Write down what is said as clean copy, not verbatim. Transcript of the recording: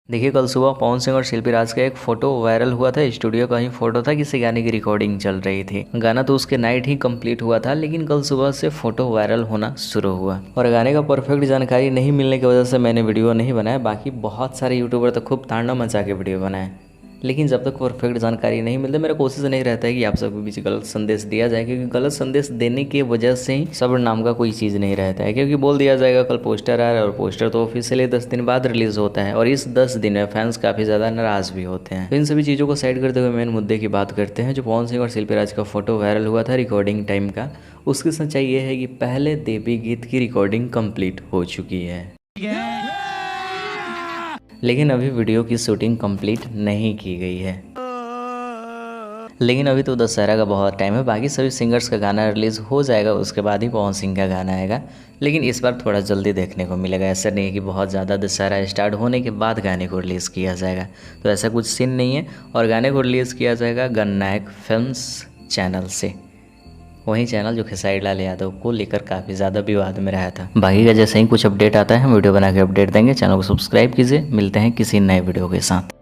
देखिए, कल सुबह पवन सिंह और शिल्पी राज का एक फोटो वायरल हुआ था। स्टूडियो का ही फोटो था, किसी गाने की रिकॉर्डिंग चल रही थी। गाना तो उसके नाइट ही कंप्लीट हुआ था, लेकिन कल सुबह से फोटो वायरल होना शुरू हुआ और गाने का परफेक्ट जानकारी नहीं मिलने की वजह से मैंने वीडियो नहीं बनाया। बाकी बहुत सारे यूट्यूबर तो खूब तांडव मचा के वीडियो बनाए, लेकिन जब तक परफेक्ट जानकारी नहीं मिलती, मेरा कोशिश नहीं रहता है कि आप सबके बीच गलत संदेश दिया जाए, क्योंकि गलत संदेश देने की वजह से ही सब्र नाम का कोई चीज़ नहीं रहता है। क्योंकि बोल दिया जाएगा कल पोस्टर आ रहा है, और पोस्टर तो ऑफिशियली 10 दिन बाद रिलीज होता है, और इस 10 दिन में फैंस काफ़ी ज़्यादा नाराज़ भी होते हैं। तो इन सभी चीज़ों को साइड करते हुए मेन मुद्दे की बात करते हैं। जो पवन सिंह और शिल्पी राज का फोटो वायरल हुआ था रिकॉर्डिंग टाइम का, उसकी सच्चाई ये है कि पहले देवी गीत की रिकॉर्डिंग कंप्लीट हो चुकी है, लेकिन अभी वीडियो की शूटिंग कंप्लीट नहीं की गई है। लेकिन अभी तो दशहरा का बहुत टाइम है, बाकी सभी सिंगर्स का गाना रिलीज़ हो जाएगा, उसके बाद ही पवन सिंह का गाना आएगा। लेकिन इस बार थोड़ा जल्दी देखने को मिलेगा। ऐसा नहीं है कि बहुत ज़्यादा दशहरा स्टार्ट होने के बाद गाने को रिलीज़ किया जाएगा, तो ऐसा कुछ सीन नहीं है। और गाने को रिलीज़ किया जाएगा गणनायक फिल्म्स चैनल से, वही चैनल जो खेसारी लाल यादव को लेकर काफ़ी ज़्यादा विवाद में रहा था। बाकी का जैसे ही कुछ अपडेट आता है हम वीडियो बना के अपडेट देंगे। चैनल को सब्सक्राइब कीजिए। मिलते हैं किसी नए वीडियो के साथ।